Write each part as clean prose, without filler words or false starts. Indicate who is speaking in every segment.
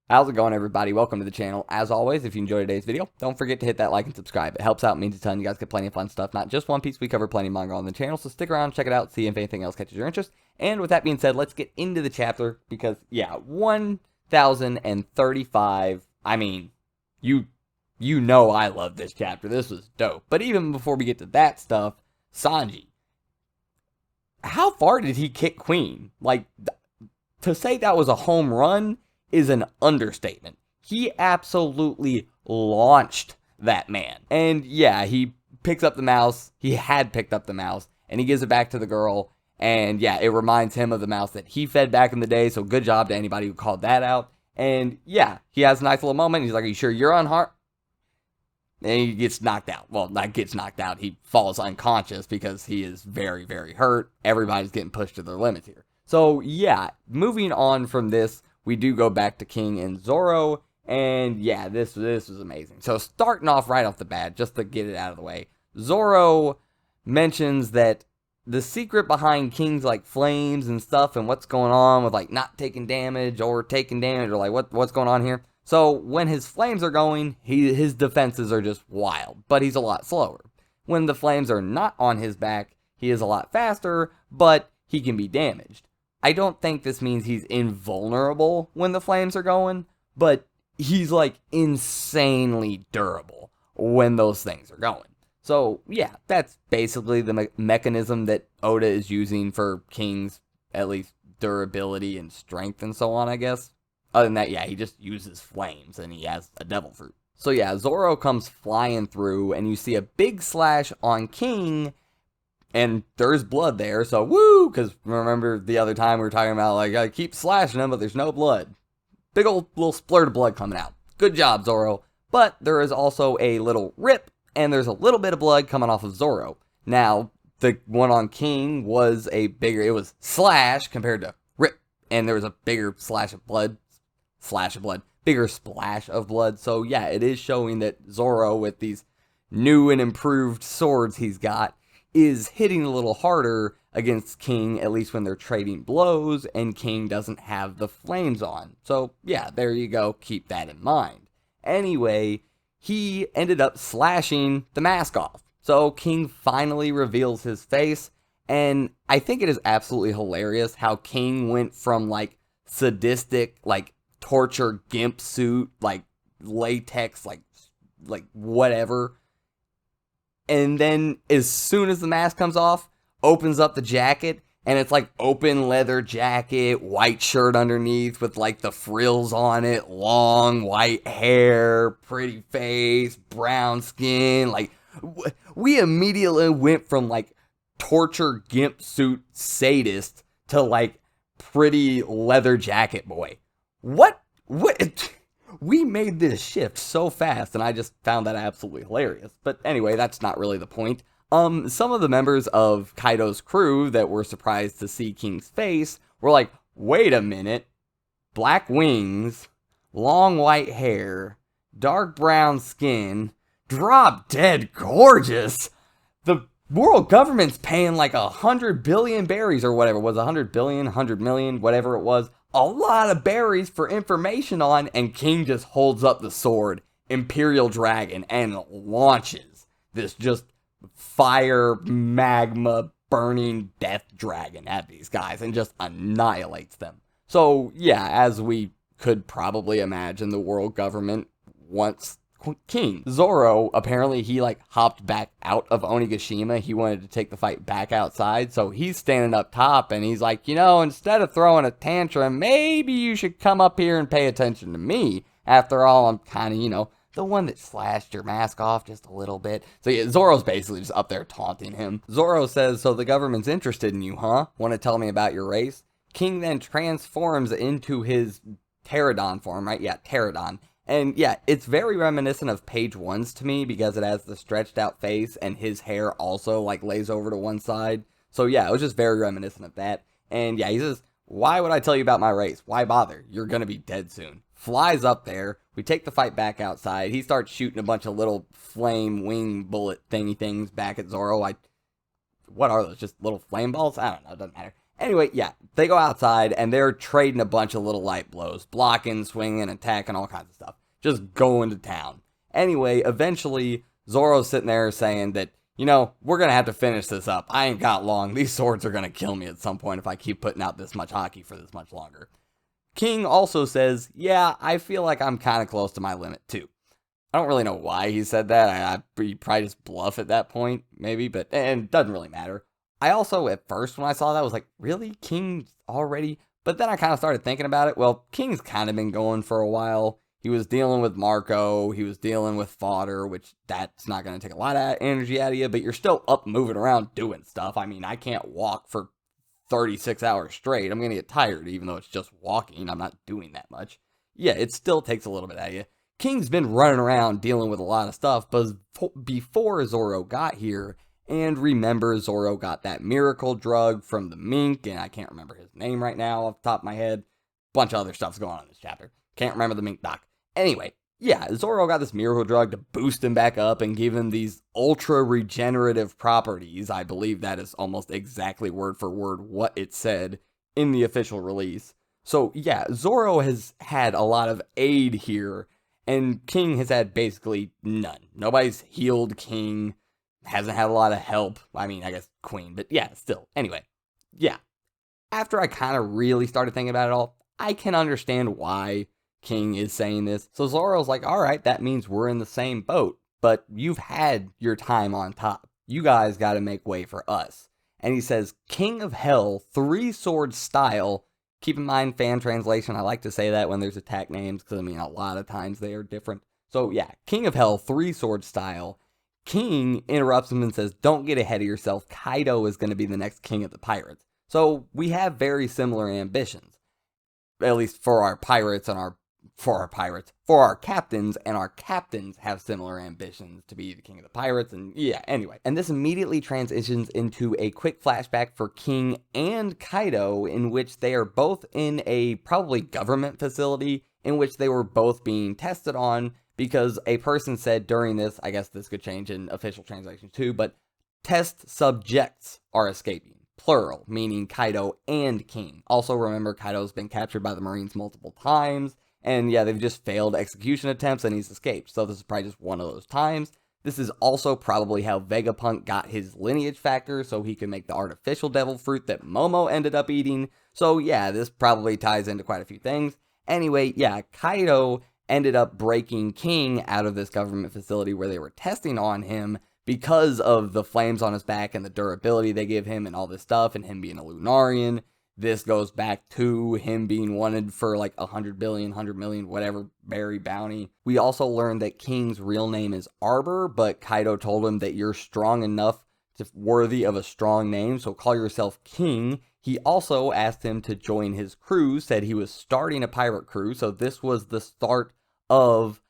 Speaker 1: How's it going, everybody? Welcome to the channel. As always, if you enjoyed today's video, don't forget to hit that like and subscribe. It helps out, means a ton. You guys get plenty of fun stuff. Not just One Piece, we cover plenty of manga on the channel, so stick around, check it out, see if anything else catches your interest. And with that being said, let's get into the chapter, because, yeah, 1035, I mean, you know I love this chapter. This was dope. But even before we get to that stuff, Sanji, how far did he kick Queen? Like, to say that was a home run is an understatement. He absolutely launched that man. And yeah, he picks up the mouse. He had picked up the mouse, and he gives it back to the girl. And yeah, it reminds him of the mouse that he fed back in the day. So good job to anybody who called that out. And yeah, he has a nice little moment. He's like, "Are you sure you're unharmed?" And he gets knocked out. Well, not gets knocked out. He falls unconscious because he is very, very hurt. Everybody's getting pushed to their limits here. So yeah, moving on from this, we do go back to King and Zoro, and yeah, this was amazing. So starting off right off the bat, just to get it out of the way, Zoro mentions that the secret behind King's like flames and stuff, and what's going on with like not taking damage or taking damage, or like what's going on here. So when his flames are going, his defenses are just wild, but he's a lot slower. When the flames are not on his back, he is a lot faster, but he can be damaged. I don't think this means he's invulnerable when the flames are going, but he's like insanely durable when those things are going. So yeah, that's basically the mechanism that Oda is using for King's, at least, durability and strength and so on, I guess. Other than that, yeah, he just uses flames and he has a devil fruit. So yeah, Zoro comes flying through and you see a big slash on King. And there's blood there, so woo! Because remember the other time we were talking about, like, I keep slashing him, but there's no blood. Big old little splurt of blood coming out. Good job, Zoro. But there is also a little rip, and there's a little bit of blood coming off of Zoro. Now, the one on King was it was slash compared to rip, and there was a bigger bigger splash of blood. So yeah, it is showing that Zoro, with these new and improved swords he's got, is hitting a little harder against King, at least when they're trading blows, and King doesn't have the flames on. So yeah, there you go, keep that in mind. Anyway, he ended up slashing the mask off. So King finally reveals his face, and I think it is absolutely hilarious how King went from like sadistic, like torture gimp suit, like latex, like whatever, and then as soon as the mask comes off, opens up the jacket, and it's like open leather jacket, white shirt underneath with like the frills on it, long white hair, pretty face, brown skin. Like, we immediately went from like torture gimp suit sadist to like pretty leather jacket boy. What? We made this shift so fast, and I just found that absolutely hilarious. But anyway, that's not really the point. Some of the members of Kaido's crew that were surprised to see King's face were like, wait a minute, black wings, long white hair, dark brown skin, drop dead gorgeous. The world government's paying like 100 billion berries, or whatever it was, 100 billion, 100 million, whatever it was. A lot of berries for information on, and King just holds up the sword, Imperial Dragon, and launches this just fire, magma, burning death dragon at these guys and just annihilates them. So yeah, as we could probably imagine, the world government wants King. Zoro, apparently he like hopped back out of Onigashima. He wanted to take the fight back outside, so he's standing up top and he's like, instead of throwing a tantrum, maybe you should come up here and pay attention to me. After all, I'm kind of, the one that slashed your mask off just a little bit. So yeah, Zoro's basically just up there taunting him. Zoro says, so the government's interested in you, huh? Want to tell me about your race? King then transforms into his pterodon form, right? Yeah, pterodon. And yeah, it's very reminiscent of page 1's to me, because it has the stretched out face and his hair also like lays over to one side. So yeah, it was just very reminiscent of that. And yeah, he says, why would I tell you about my race? Why bother? You're gonna be dead soon. Flies up there. We take the fight back outside. He starts shooting a bunch of little flame wing bullet thingy things back at Zoro. What are those? Just little flame balls? I don't know. It doesn't matter. Anyway, yeah, they go outside and they're trading a bunch of little light blows, blocking, swinging, attacking, all kinds of stuff. Just going to town. Anyway, eventually, Zoro's sitting there saying that, we're going to have to finish this up. I ain't got long. These swords are going to kill me at some point if I keep putting out this much haki for this much longer. King also says, yeah, I feel like I'm kind of close to my limit too. I don't really know why he said that. He probably just bluff at that point, maybe, and it doesn't really matter. I also, at first, when I saw that, was like, really? King already? But then I kind of started thinking about it. Well, King's kind of been going for a while. He was dealing with Marco. He was dealing with fodder, which that's not going to take a lot of energy out of you, but you're still up moving around doing stuff. I mean, I can't walk for 36 hours straight. I'm going to get tired, even though it's just walking. I'm not doing that much. Yeah, it still takes a little bit out of you. King's been running around dealing with a lot of stuff, but before Zoro got here, and remember, Zoro got that miracle drug from the mink, and I can't remember his name right now off the top of my head. Bunch of other stuff's going on in this chapter. Can't remember the mink doc. Anyway, yeah, Zoro got this miracle drug to boost him back up and give him these ultra regenerative properties. I believe that is almost exactly word for word what it said in the official release. So yeah, Zoro has had a lot of aid here, and King has had basically none. Nobody's healed King. Hasn't had a lot of help. I mean, I guess Queen, but yeah, still. Anyway, yeah. After I kind of really started thinking about it all, I can understand why King is saying this. So Zoro's like, all right, that means we're in the same boat, but you've had your time on top. You guys got to make way for us. And he says, King of Hell, 3-sword style. Keep in mind, fan translation, I like to say that when there's attack names, because I mean, a lot of times they are different. So yeah, King of Hell, 3-sword style. King interrupts him and says, don't get ahead of yourself. Kaido is going to be the next king of the pirates. So we have very similar ambitions, at least for our pirates and for our captains, and our captains have similar ambitions to be the king of the pirates. And yeah, anyway. And this immediately transitions into a quick flashback for King and Kaido, in which they are both in a probably government facility in which they were both being tested on, because a person said during this, I guess this could change in official translation too, but test subjects are escaping. Plural, meaning Kaido and King. Also remember, Kaido's been captured by the Marines multiple times, and yeah, they've just failed execution attempts and he's escaped. So this is probably just one of those times. This is also probably how Vegapunk got his lineage factor, so he could make the artificial devil fruit that Momo ended up eating. So yeah, this probably ties into quite a few things. Anyway, yeah, Kaido ended up breaking King out of this government facility where they were testing on him because of the flames on his back and the durability they give him and all this stuff, and him being a Lunarian. This goes back to him being wanted for like 100 billion, 100 million, whatever, berry bounty. We also learned that King's real name is Arbor, but Kaido told him that you're strong enough to worthy of a strong name, so call yourself King. He also asked him to join his crew, said he was starting a pirate crew, so this was the start of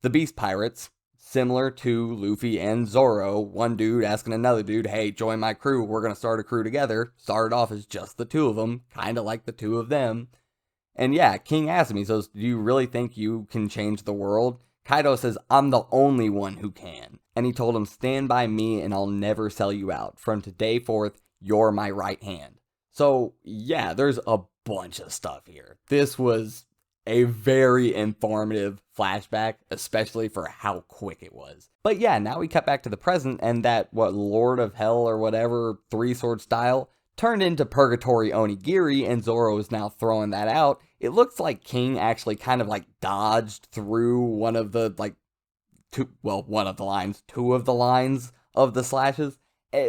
Speaker 1: the Beast Pirates, similar to Luffy and Zoro. One dude asking another dude, hey, join my crew, we're going to start a crew together. Started off as just the two of them, kind of like the two of them. And yeah, King asked him, he says, do you really think you can change the world? Kaido says, I'm the only one who can. And he told him, stand by me and I'll never sell you out. From today forth, you're my right hand. So yeah, there's a bunch of stuff here. This was a very informative flashback, especially for how quick it was. But yeah, now we cut back to the present, and that, Lord of Hell or whatever, 3-sword style, turned into Purgatory Onigiri, and Zoro is now throwing that out. It looks like King actually kind of like dodged through one of the two of the lines of the slashes.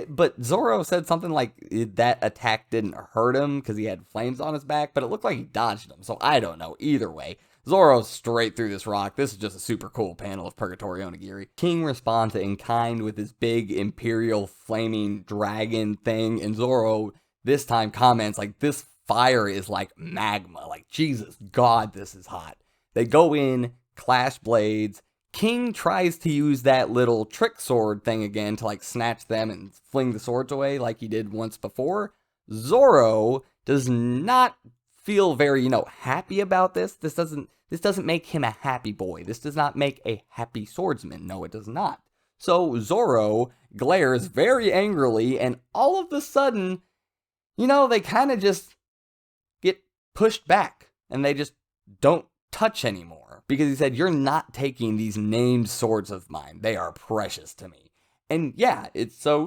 Speaker 1: But Zoro said something like that attack didn't hurt him because he had flames on his back, but it looked like he dodged them, so I don't know. Either way, Zoro's straight through this rock. This is just a super cool panel of Purgatory Onigiri. King responds in kind with his big imperial flaming dragon thing, and Zoro this time comments like, this fire is like magma. Like, Jesus God, this is hot. They go in, clash blades. King tries to use that little trick sword thing again to like snatch them and fling the swords away like he did once before. Zoro does not feel very, happy about this. This doesn't make him a happy boy. This does not make a happy swordsman. No, it does not. So Zoro glares very angrily, and all of a sudden they kind of just get pushed back and they just don't touch anymore. Because he said, you're not taking these named swords of mine. They are precious to me. And yeah, it's so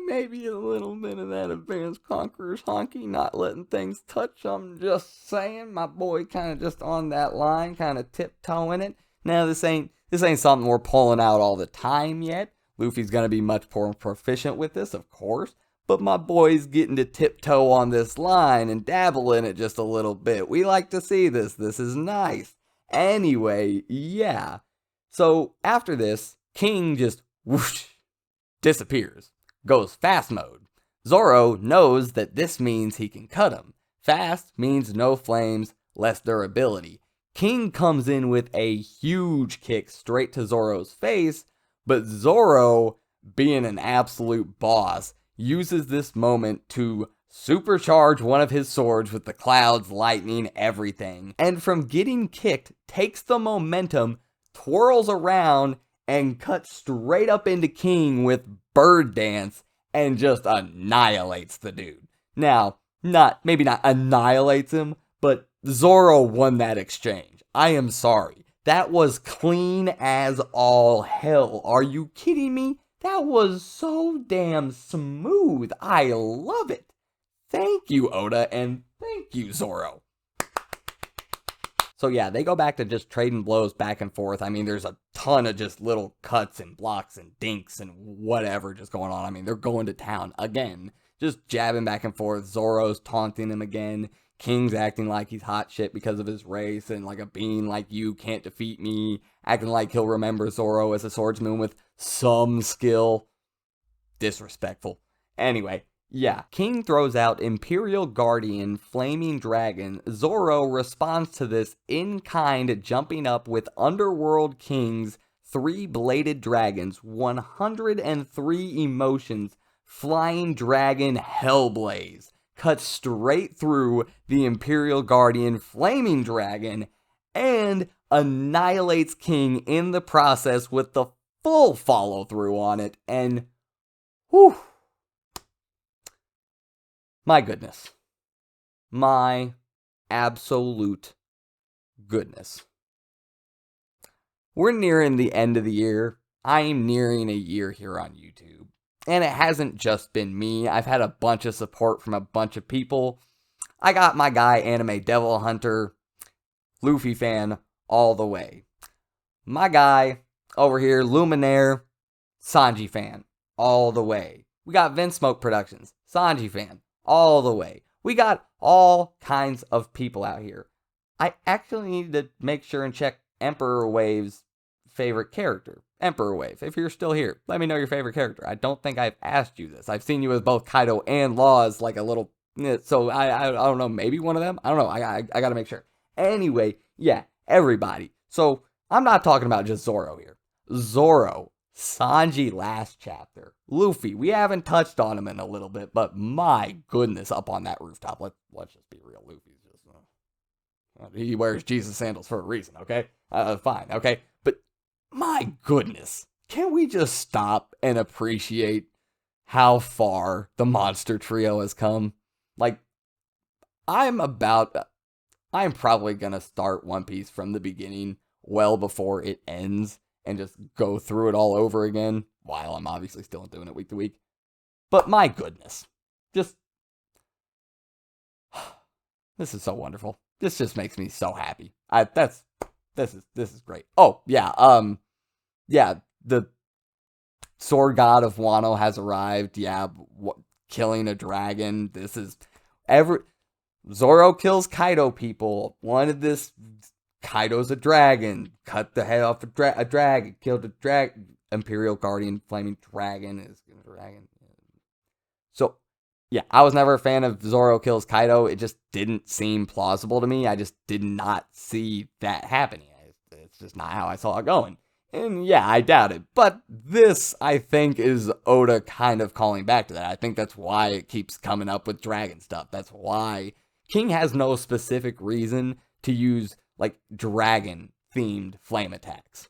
Speaker 1: maybe a little bit of that advanced conqueror's honky, not letting things touch. I'm just saying, my boy kind of just on that line, kind of tiptoeing it. Now this ain't something we're pulling out all the time yet. Luffy's gonna be much more proficient with this, of course. But my boy's getting to tiptoe on this line and dabble in it just a little bit. We like to see this. This is nice. Anyway, yeah. So after this, King just whoosh, disappears. Goes fast mode. Zoro knows that this means he can cut him. Fast means no flames, less durability. King comes in with a huge kick straight to Zoro's face, but Zoro, being an absolute boss, uses this moment to supercharge one of his swords with the clouds, lightning, everything. And from getting kicked, takes the momentum, twirls around, and cuts straight up into King with Bird Dance and just annihilates the dude. Now, maybe not annihilates him, but Zoro won that exchange. I am sorry. That was clean as all hell. Are you kidding me? That was so damn smooth. I love it. Thank you, Oda, and thank you, Zoro. So yeah, they go back to just trading blows back and forth. I mean, there's a ton of just little cuts and blocks and dinks and whatever just going on. I mean, they're going to town again, just jabbing back and forth. Zoro's taunting him again. King's acting like he's hot shit because of his race and like a being like you can't defeat me. Acting like he'll remember Zoro as a swordsman with some skill. Disrespectful. Anyway, yeah. King throws out Imperial Guardian Flaming Dragon. Zoro responds to this in kind, jumping up with Underworld King's 3-bladed dragons, 103 emotions, Flying Dragon Hellblaze. Cuts straight through the Imperial Guardian Flaming Dragon and annihilates King in the process with the full follow through on it. And whew, my goodness. My absolute goodness. We're nearing the end of the year. I'm nearing a year here on YouTube. And it hasn't just been me. I've had a bunch of support from a bunch of people. I got my guy, Anime Devil Hunter, Luffy fan, all the way. My guy over here, Luminaire, Sanji fan, all the way. We got Vince Smoke Productions, Sanji fan, all the way. We got all kinds of people out here. I actually need to make sure and check Emperor Wave's favorite character. Emperor Wave, if you're still here, let me know your favorite character. I don't think I've asked you this. I've seen you as both Kaido and Law as like a little, so I don't know, maybe one of them? I don't know, I gotta make sure. Anyway, yeah, everybody. So, I'm not talking about just Zoro here. Zoro, Sanji last chapter, Luffy, we haven't touched on him in a little bit, but my goodness, up on that rooftop, let's just be real, Luffy's just, he wears Jesus sandals for a reason, okay? Fine, okay? But my goodness, can we just stop and appreciate how far the monster trio has come? Like, I'm probably gonna start One Piece from the beginning well before it ends and just go through it all over again, while I'm obviously still doing it week to week. But my goodness, just, this is so wonderful. This just makes me so happy. This is great. Oh, yeah, yeah, the sword god of Wano has arrived. Yeah, killing a dragon. This is Zoro kills Kaido people. Wanted this. Kaido's a dragon. Cut the head off a dragon. Killed a dragon. Imperial Guardian Flaming Dragon is a dragon. So, yeah, I was never a fan of Zoro kills Kaido. It just didn't seem plausible to me. I just did not see that happening. It's just not how I saw it going. And yeah, I doubt it. But this, I think, is Oda kind of calling back to that. I think that's why it keeps coming up with dragon stuff. That's why King has no specific reason to use, like, dragon-themed flame attacks.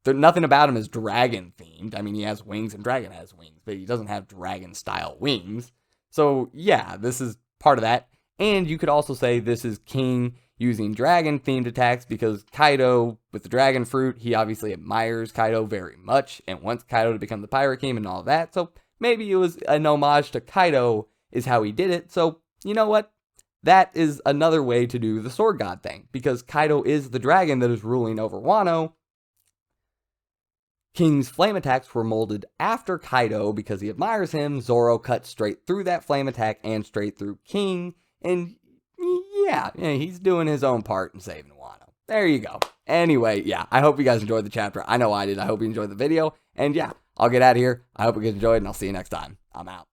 Speaker 1: Nothing about him is dragon-themed. I mean, he has wings and dragon has wings, but he doesn't have dragon-style wings. So yeah, this is part of that. And you could also say this is King using dragon-themed attacks because Kaido, with the dragon fruit, he obviously admires Kaido very much and wants Kaido to become the Pirate King and all that. So maybe it was an homage to Kaido is how he did it. So you know what? That is another way to do the Sword God thing because Kaido is the dragon that is ruling over Wano. King's flame attacks were molded after Kaido because he admires him. Zoro cut straight through that flame attack and straight through King. And yeah, he's doing his own part in saving Wano. There you go. Anyway, yeah, I hope you guys enjoyed the chapter. I know I did. I hope you enjoyed the video. And yeah, I'll get out of here. I hope you guys enjoyed, and I'll see you next time. I'm out.